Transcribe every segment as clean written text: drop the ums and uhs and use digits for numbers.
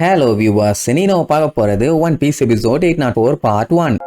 Hello viewers, இனி நம்ம பார்க்க போறது one piece episode 804 part 1.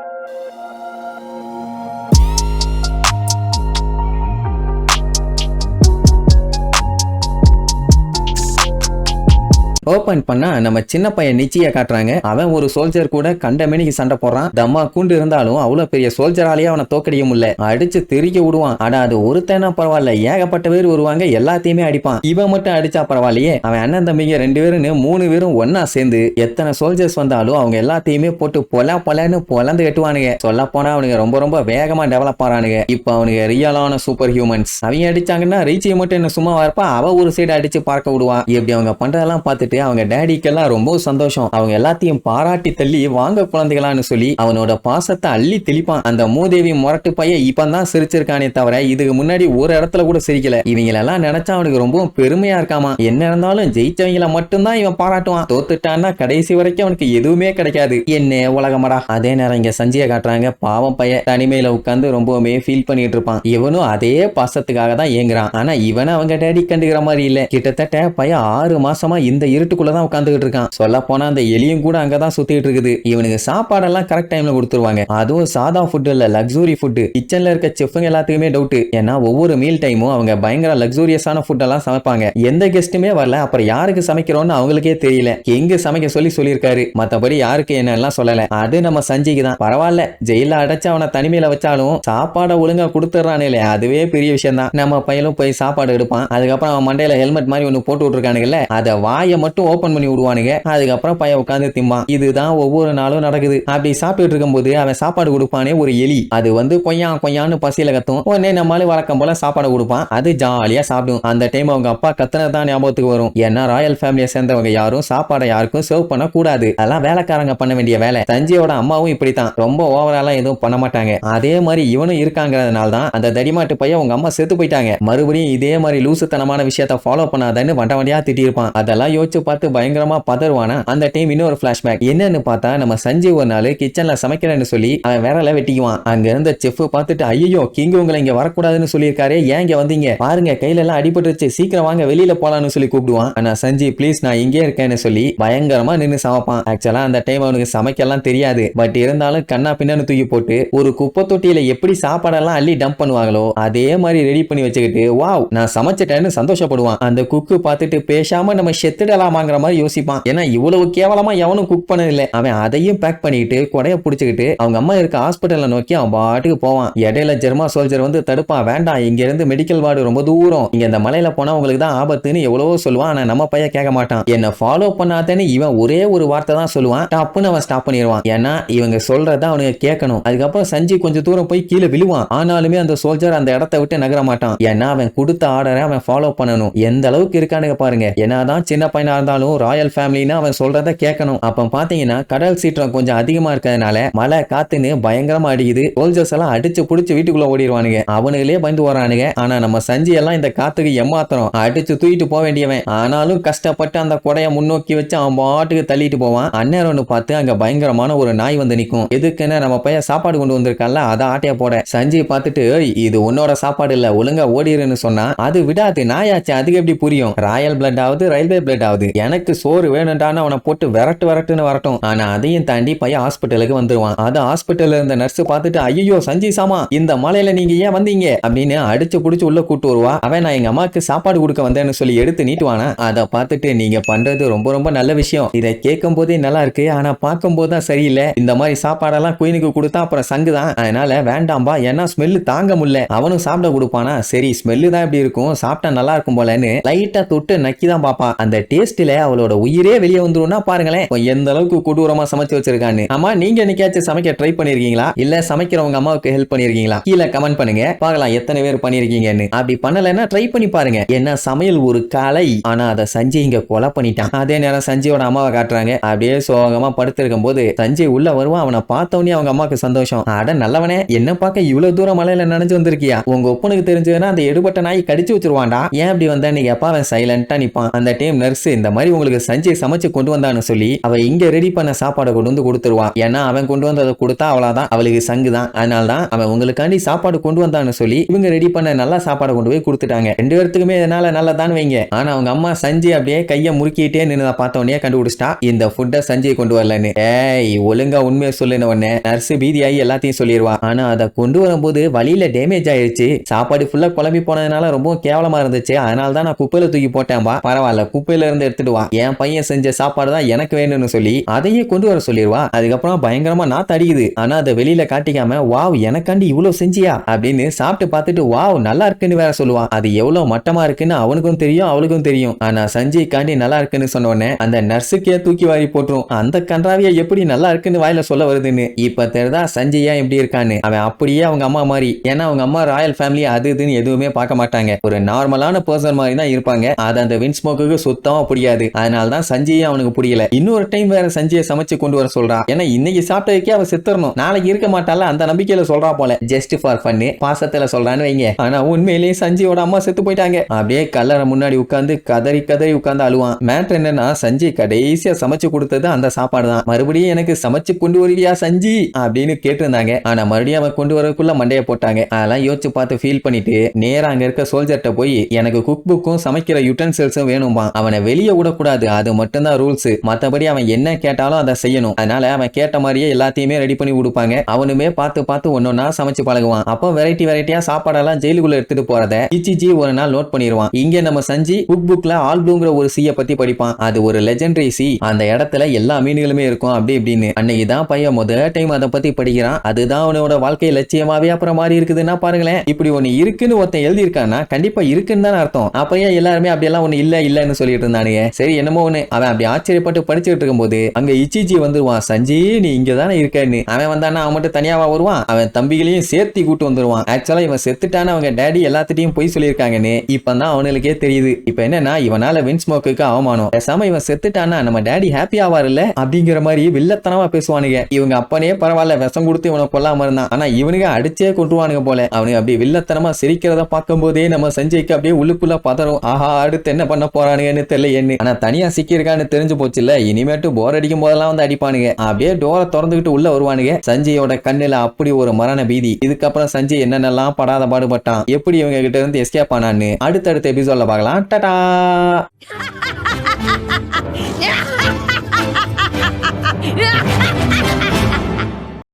Open பண்ணா நம்ம சின்ன பையன் நிச்சிய காட்டுறாங்க. அவன் ஒரு சோல்ஜர் கூட கண்ட மணிக்கு சண்டை போடுறான். தம்மா கூண்டு இருந்தாலும் அவ்வளவு பெரிய சோல்ஜராலேயே அவனை தோக்கடிக்க முடியல. அடிச்சு திரிக்க விடுவான். ஆனா அது ஒருத்தனா பரவாயில்ல, ஏகப்பட்ட பேர் வருவாங்க, எல்லாத்தையுமே அடிப்பான். இவன் மட்டும் அடிச்சா பரவாயில்லையே. அவன் அண்ணன் தம்பிங்க 2 பேருன்னு 3 பேரும் ஒன்னா சேர்ந்து எத்தனை சோல்ஜர்ஸ் வந்தாலும் அவங்க எல்லாத்தையுமே போட்டு பொலன்னு பொலந்து கட்டுவானுங்க. சொல்ல போனா அவனுங்க ரொம்ப வேகமா டெவலப் ஆறானுங்க. இப்ப அவனுங்க ரியலான சூப்பர் ஹியூமன்ஸ். அவங்க அடிச்சாங்கன்னா ரீச்சியை மட்டும் என்ன சும்மா வரப்பா அவ ஒரு சைடு அடிச்சு பார்க்க விடுவான். இப்படி அவங்க பண்றதெல்லாம் பார்த்துட்டு அவங்க டேடிக்கெல்லாம் ரொம்ப சந்தோஷம். அவங்க எல்லாத்தையும் பாராட்டி தள்ளி வாங்க குழந்தைகளான்னு சொல்லி அவனோட பாசத்தை அள்ளி தெளிப்பான். அந்த மூதேவி முரட்டு பையன் இப்பதான் சிரிச்சிருக்கானே தவிர இதுக்கு முன்னாடி ஒரு இடத்துல கூட சிரிக்கல. இவங்களெல்லாம் நினைச்சா அவனுக்கு ரொம்ப பெருமையா இருக்காமா. என்ன இருந்தாலும் ஜெயிச்சவங்கள மட்டும்தான் இவன் பாராட்டுவான். தோத்துட்டான்னா கடைசி வரைக்கும் அவனுக்கு எதுவுமே கிடைக்காது. என்ன உலகமடா. அதே நேரம் இங்க சஞ்சியை காட்டுறாங்க. பாவம் பையன் தனிமையில உட்கார்ந்து ரொம்பவுமே ஃபீல் பண்ணிட்டு இருப்பான். இவனும் அதே பாசத்துக்காக தான் ஏங்குறான். ஆனா இவனை அவங்க டேடி கண்டுக்கிற மாதிரி இல்ல. கிட்டத்தட்ட பையன் 6 மாசமா இந்த இருட்டுக்குள்ளதான் உட்காந்துக்கிட்டு இருக்கான். சொல்ல போனா அந்த எலியும் கூட அங்கதான் சுத்திட்டு இருக்குது. இவனுக்கு சாப்பாடெல்லாம் கரெக்ட் டைம்ல கொடுத்துருவாங்க. அதுவும் சாதா ஃபுட் இல்ல, லக்ஸூரி ஃபுட். கிச்சன்ல இருக்க செஃப்ங்க எல்லாத்துக்குமே டவுட். ஏன்னா ஒவ்வொரு மீல் டைமும் அவங்க பயங்கர லக்ஸூரியஸான ஃபுட் எல்லாம் சமைப்பாங்க. எந்த கெஸ்ட்டுமே வரல, அப்புறம் யாருக்கு சமைக்கிறோம்னு அவங்களுக்கே தெரியல. எங்க சமைக்க சொல்லியிருக்காரு. மத்தபடி யாருக்கு என்ன எல்லாம் சொல்லல. அது நம்ம சஞ்சிக்கு தான். பரவாயில்ல, ஜெயில அடைச்சு அவனை தனிமையில வச்சாலும் சாப்பாடை ஒழுங்கா கொடுத்துறானே, அதுவே பெரிய விஷயம் தான். நம்ம பையனும் போய் சாப்பாடு எடுப்பான். அதுக்கப்புறம் அவன் மண்டையில ஹெல்மெட் மாதிரி ஒண்ணு போட்டு விட்டுருக்கானுங்கல்ல, அதை வாயை மட்டும் ஓபன் பண்ணி விடுவானுங்க. அதுக்கப்புறம் பையன் உட்காந்து திம்பான். இதுதான் ஒவ்வொரு நாளும் நடக்குது. அப்படி சாப்பிட்டு இருக்கும்போது அவன் சாப்பாடு கொடுப்பானே ஒரு எலி. அது வந்து கொய்யான்னு பசியில கத்தும். உடனே நம்மளால வழக்கம் போல சாப்பாடு கொடுப்பான். அது ஜாலியா சாப்பிடும். அந்த டைம் அவங்க அப்பா கத்துனதான் ஞாபகத்துக்கு வரும். ஏன்னா ராயல் ஃபேமிலியை சேர்ந்தவங்க யாரும் சாப்பாடை யாருக்கும் சர்வ் பண்ண கூடாது. அதெல்லாம் வேலைக்காரங்க பண்ண வேண்டிய வேலை. சஞ்சியோட அம்மாவும் இப்படித்தான். ரொம்ப ஓவராலாம் எதுவும் பண்ண மாட்டாங்க. அதே மாதிரி இவனும் இருக்காங்கிறதுனால தான் அந்த தடிமாட்டு பையன் உங்க அம்மா செத்து போயிட்டாங்க. மறுபடியும் இதே மாதிரி லூசுத்தனமான விஷயத்த ஃபாலோ பண்ணாதன்னு வண்டியா திட்டி இருப்பான். அதெல்லாம் யோசிச்சு பார்த்து பயங்கரமா பதறுவானா. அந்த டைம் இன்னொரு பிளாஷ்பேக். என்னன்னு பார்த்தா நம்ம சஞ்சய் ஒரு நாள் கிச்சன்ல சமைக்கிறேன்னு சொல்லி அவன் விரல வெட்டிக்குவான். அங்க இருந்த செஃப் பார்த்துட்டு ஐயோ கிங் உங்களை இங்க வரக்கூடாதுன்னு சொல்லியிருக்காரு, ஏன் இங்க வந்தீங்க, பாருங்க கையில எல்லாம் அடிபட்டுருச்சு, சீக்கிரம் வாங்க வெளியில போலான்னு சொல்லி கூப்பிடுவான். ஆனா சஞ்சய் ப்ளீஸ் நான் இங்கே இருக்கேன்னு சொல்லி பயங்கரமா நின்று சமைப்பான். ஆக்சுவலா அந்த டைம் அவனுக்கு சமைக்கலாம் தெரியாது. பட் இருந்தாலும் கண்ணா பின்னான்னு தூக்கி போட்டு ஒரு குப்பை தொட்டியில எப்படி சாப்பாடெல்லாம் அள்ளி டம்ப் பண்ணுவாங்களோ அதே மாதிரி ரெடி பண்ணி வச்சுக்கிட்டு வாவ் நான் சமைச்சிட்டேன்னு சந்தோஷப்படுவான். அந்த குக்கு பார்த்துட்டு பேசாம நம்ம செத்துடலாமாங்கிற மாதிரி யோசிப்பான். ஏன்னா இவ்வளவு கேவலமா எவனும் குக் பண்ணதில்லை. அவன் அதையும் பேக் பண்ணிட்டு கொடைய புடிச்சுக்கிட்டு அவங்க அம்மா இருக்க ஹாஸ்பிட்டல்ல நோக்கி அவன் பாட்டுக்கு போவான். இடையில ஜெர்மா சோல்ஜர் வந்து தடுப்பான். வேண்டாம், இங்க இருந்து மெடிக்கல் வார்டு ரொம்ப தூரம், இங்க இந்த மலையில போனா உங்களுக்கு தான் ஆபத்துன்னு எவ்வளவோ சொல்லுவான். ஆனா நம்ம பையன் கேட்க மாட்டான். என்ன ஃபாலோ பண்ணாதேன்னு இவன் ஒரே ஒரு வார்த்தை தான் சொல்லுவான். டப்புன்னு அவன் ஸ்டாப் பண்ணிடுவான். ஏன்னா இவங்க சொல்றத அவனுக்கு கேட்கணும். அதுக்கப்புறம் சஞ்சய் கொஞ்சம் தூரம் போய் கீழே விழுவான். ஆனாலுமே அந்த சோல்ஜர் அந்த இடத்தை விட்டு நகர மாட்டான். ஏன்னா அவன் கொடுத்த ஆர்டரை அவன் ஃபாலோ பண்ணணும். எந்த அளவுக்கு இருக்கானுங்க பாருங்க. என்னதான் சின்ன பையனா இருந்தாலும் ராயல் ஃபேமிலின்னு அவன் சொல்றத கேட்கணும். அப்ப பாத்தீங்கன்னா கடல் சீற்றம் கொஞ்சம் அதிகமா இருக்கிறதுனால மழை காத்துன்னு பயங்கரமா அடிக்குது. சோல்ஜர்ஸ் எல்லாம் அடிச்சு புடிச்சு வீட்டுக்குள்ள ஓடிடுவானுங்க. அவனுங்களே பயந்து வரானுங்க. ஆனா நம்ம சஞ்சி எல்லாம் இந்த காத்துக்கு ஏமாத்திரம் அடிச்சு தூக்கிட்டு போக வேண்டியவன். ஆனாலும் கஷ்டப்பட்டு அந்த கொடைய முன்னோக்கி வச்சு அவன் பாட்டுக்கு தள்ளிட்டு போவான். அந்நேரம்னு பார்த்து அங்க பயங்கரமான ஒரு நாய் வந்து நிக்கும். எதுக்குன்னு நம்ம பையன் சாப்பாடு கொண்டு வந்திருக்கான்ல அதை ஆட்டைய போட சஞ்சியை பார்த்துட்டு இது உன்னோட சாப்பாடு இல்ல, ஒழுங்கா ஓடிருன்னு சொன்னா அது விடாது. நாயாச்சு, அதுக்கு எப்படி புரியும்? ராயல் பிளட் ஆகுது, ரயில்வே பிளட் ஆகுது, எனக்கு சோறு வேணும்டான்னு அவனை போட்டு விரட்டுன்னு வரட்டும். ஆனா அதையும் தாண்டி பையன் ஹாஸ்பிட்டலுக்கு வந்துருவான். அது ஹாஸ்பிட்டல்ல இருந்த நர்ஸ் பார்த்துட்டு ஐயோ சஞ்சய் சாமா இந்த மலையில நீங்க ஏன் வந்தீங்க அப்படின்னு அடிச்சு புடிச்சு உள்ள கூட்டு வருவா. அவன் நான் எங்க அம்மாக்கு சாப்பாடு கொடுக்க வந்தேன்னு சொல்லி எடுத்து நீட்டுவானா. அதை பார்த்துட்டு நீங்க பண்றது ரொம்ப நல்ல விஷயம், இதை கேட்கும் போதே நல்லா இருக்கு, ஆனா பார்க்கும் போதுதான் சரியில்லை. இந்த மாதிரி சாப்பாடெல்லாம் குயினுக்கு கொடுத்தா அப்புறம் சங்குதான், அதனால வேண்டாம்பா, ஏன்னா ஸ்மெல்லு தாங்க முடியல. அவனும் சாப்பிட கொடுப்பானா. சரி ஸ்மெல்லு தான் இப்படி இருக்கும், சாப்பிட்டா நல்லா இருக்கும் போலன்னு லைட்டா தொட்டு நக்கிதான் பாப்பான். அந்த டேஸ்ட்ல அவளோட உயிரே வெளியே வந்துரும்னா பாருங்களேன் எந்த அளவுக்கு கொடூரமா சமைச்சு வச்சிருக்கான்னு. ஆமா நீங்க என்னைக்காச்சும் சமைக்க ட்ரை பண்ணிருக்கீங்களா? இல்ல சமைக்கிறவங்க அம்மாவுக்கு ஹெல்ப் பண்ணிருக்கீங்களா? கீழே கமெண்ட் பண்ணுங்க பார்க்கலாம் எத்தனை பேர் பண்ணிருக்கீங்கன்னு. அப்படி பண்ணலன்னா ட்ரை பண்ணி பாருங்க. என்ன சமையல் ஒரு கலை. ஆனா அதை சஞ்சய் இங்க கொலை பண்ணிட்டான். அதே நேரம் சஞ்சயோட அம்மாவை காட்டுறாங்க. அப்படியே சோகமா படுத்திருக்கும் போது சஞ்சய் உள்ள வருவான். அவனை பார்த்தவனே அவங்க அம்மாக்கு சந்தோஷம். அட நல்லவனே, என்ன பார்க்க இவ்வளவு தூரம் மலையில நினைச்சு வந்திருக்கியா? உங்க ஒப்பனுக்கு தெரிஞ்சதுன்னா அந்த எடுபட்ட நாய் கடிச்சு வச்சிருவான்டா, ஏன் அப்படி வந்தேன்னு கேப்பா. அவன் சைலண்டா நிப்பான். அந்த டைம் நர்ஸ் இந்த மாதிரி உங்களுக்கு சஞ்சய் சமைச்சு கொண்டு வந்தான்னு சொல்லி அவ இங்க ரெடி பண்ண சாப்பாடை கொண்டு வந்து கொடுத்துருவான். ஏன்னா அவன் கொண்டு வந்ததை கொடுத்தா அவளாதான் அவளுக்கு சங்குதான். அதனாலதான் அவன் உங்களுக்காண்டி சாப்பாடு கொண்டு வந்தான்னு சொல்லி இவங்க ரெடி பண்ண நல்லா சாப்பாடை கொண்டு போய் கொடுத்துட்டாங்க. 2 பேருக்குமே இதனால நல்லதான் வைங்க. ஆனா அவங்க அம்மா சஞ்சய் அப்படியே கையை முறுக்கிட்டே நின்று பார்த்தோன்னே கண்டுபிடிச்சிட்டா இந்த ஃபுட்டை சஞ்சய் கொண்டு வரலன்னு. ஏய் ஒழுங்கா உண்மையை சொல்லுன உடனே நர்ஸ் பீதியாகி எல்லாத்தையும் சொல்லிடுவா. ஆனா அதை கொண்டு வரும்போது வழியில டேமேஜ் ஆயிடுச்சு. சாப்பாடு ஃபுல்லா குழம்பி போனதுனால ரொம்ப கேவலமா இருந்துச்சு. அதனால தான் நான் குப்பையில தூக்கி போட்டேன்பா. பரவாயில்ல குப்பையில இருந்து எடுத்துட்டு வா, என் பையன் செஞ்ச சாப்பாடு தான் எனக்கு வேணும்னு சொல்லி அதையே கொண்டு வர சொல்லிடுவா. அதுக்கப்புறம் பயங்கரமா நாத்து அடிக்குது. ஆனா அதை வெளியில காட்டிக்காம வாவ் எனக்காண்டி இவ்வளவு செஞ்சியா அப்படின்னு சாப்பிட்டு பார்த்துட்டு வாவ் நல்லா இருக்குன்னு வேற சொல்லுவான். அது எவ்வளவு மட்டமா இருக்குன்னு அவனுக்கும் தெரியும் அவளுக்கும் தெரியும். ஆனா சஞ்சய் காண்டி நல்லா இருக்குன்னு சொன்ன உடனே அந்த நர்ஸுக்கே தூக்கி வாரி போட்டுரும். அந்த கன்றாவிய எப்படி நல்லா இருக்குன்னு வாயில சொல்ல வருதுன்னு. இப்ப தெரிதா சஞ்சயா எப்படி இருக்கான்னு. அவன் அப்படியே அவங்க அம்மா மாதிரி. ஏன்னா அவங்க அம்மா ராயல் ஃபேமிலி அது இதுன்னு எதுவுமே பார்க்க மாட்டாங்க. ஒரு நார்மலான பர்சன் மாதிரி தான் இருப்பாங்க. அது அந்த வின்ஸ்மோக்கு சுத்தமா பிடிக்காது. அதனாலதான் சஞ்சயை அவனுக்கு பிடிக்கல. இன்னொரு டைம் வேற சஞ்சயை சமைச்சு கொண்டு வர சொல்றான். ஏன்னா இன்னைக்கு சாப்பிட்டதுக்கே அவ செத்துறணும், நாளைக்கு இருக்க மாட்டால அந்த நம்பிக்கையில சொல்றா போல. ஜஸ்ட் ஃபார் ஃபன் பாசத்துல சொல்றான்னு வைங்க. ஆனா உண்மையிலேயே சஞ்சயோட அம்மா செத்து போயிட்டாங்க. அப்படியே கல்லறை முன்னாடி உட்கார்ந்து கதறி கதறி உட்கார்ந்து அழுவான். மேட்ரு என்னன்னா சஞ்சய் கடைசியா சமைச்சு கொடுத்தது அந்த சாப்பாடு தான். மறுபடியும் எனக்கு சமைச்சு கொண்டு வருவியா சஞ்சி அப்படின்னு கேட்டிருந்தாங்க. ஆனா மறுபடியும் அவன் கொண்டு வரக்குள்ள மண்டைய போட்டாங்க. அதெல்லாம் யோசிச்சு பார்த்து ஃபீல் பண்ணிட்டு நேரா அங்க இருக்க சோல்ஜர்ட்ட போய் எனக்கு குக் புக்கும் சமைக்கிற யுட்டென்சில்ஸும் வேணும்பா. அவனை வெளியே விடக்கூடாது, அது மட்டும்தான் ரூல்ஸ். மத்தபடி அவன் என்ன கேட்டாலும் அதை செய்யணும். அதனால அவன் கேட்ட மாதிரியே எல்லாத்தையுமே ரெடி பண்ணி கொடுப்பாங்க. அவனுமே பார்த்து பார்த்து ஒன்னொன்னா சமைச்சு பழகுவான். அப்போ வெரைட்டி வெரைட்டியா சாப்பாடெல்லாம் ஜெயிலுக்குள்ள எடுத்துட்டு போறத இச்சிஜி ஒரு நாள் நோட் பண்ணிடுவான். இங்க நம்ம சஞ்சி குக் புக்ல ஆல் ப்ளூங்கிற ஒரு சீய பத்தி படிப்பான். அது ஒரு லெஜெண்டரி சி, அந்த இடத்துல எல்லா மீன்களுமே இருக்கும் அப்படி இப்படின்னு. அன்னைக்கு தான் பையன் முதல் டைம் அதை பத்தி படிக்கிறான். அதுதான் அவனோட வாழ்க்கை லட்சியமாவே அப்புறம் மாறி இருக்குதுன்னா பாருங்களேன். இப்படி ஒன்னு இருக்குன்னு ஒருத்தன் எழுதி இருக்கான்னா கண்டிப்பா இருக்குன்னு தான் அர்த்தம். அப்பயே எல்லாருமே அப்படியெல்லாம் ஒண்ணு இல்ல இல்லன்னு சொல்லிட்டு இருந்தானுங்க. சரி என்னமோ ஒண்ணு. அவன் அப்படி ஆச்சரியப்பட்டு படிச்சுட்டு இருக்கும்போது அங்க இச்சிஜி வந்துருவான். சஞ்சி நீ இங்க தானே இருக்கன்னு. அவன் வந்தானா அவன் மட்டும் தனியாவா வருவான், அவன் தம்பிகளையும் சேர்த்தி கூட்டு வந்துருவான். ஆக்சுவலா இவன் செத்துட்டான அவங்க டேடி எல்லாத்திட்டையும் போய் சொல்லியிருக்காங்கன்னு இப்பதான் அவனுக்கே தெரியுது. இப்ப என்னன்னா இவனால வின்ஸ்மோக்கு அவமானம். பேசாம இவன் செத்துட்டானா நம்ம டேடி ஹாப்பி ஆவார் இல்ல அப்படிங்கிற மாதிரி வில்லத்தனமா பேசுவானுங்க. இவங்க அப்பனே பரவாயில்ல விஷம் கொடுத்து இவனை கொல்லாம இருந்தான். ஆனா இவனுங்க அடிச்சே கொண்டுவானுங்க போல. அவனுக்கு அப்படி வில்லத்தனமா சிரிக்கிறத பார்க்கும் போதே நம்ம சஞ்சய்க்கு அப்படியே உள்ளுக்குள்ள பதறும். ஆஹா அடுத்து என்ன பண்ண போறானுங்கன்னு தெரியல. ஆனா தனியா சிக்கியிருக்கான்னு தெரிஞ்சு போச்சு இல்ல. இனிமேட்டு போர் அடிக்கும் போதெல்லாம் வந்து அடிப்பானுங்க. அப்படியே டோரை திறந்துகிட்டு உள்ள வருவானுங்க. சஞ்சயோட கண்ணுல அப்படி ஒரு மரண பீதி. இதுக்கப்புறம் சஞ்சய் என்னென்னலாம் படாத பாடுபட்டான், எப்படி இவங்க கிட்ட இருந்து எஸ்கேப் ஆனான்னு அடுத்தடுத்த எபிசோட்ல பார்க்கலாம். டாடா.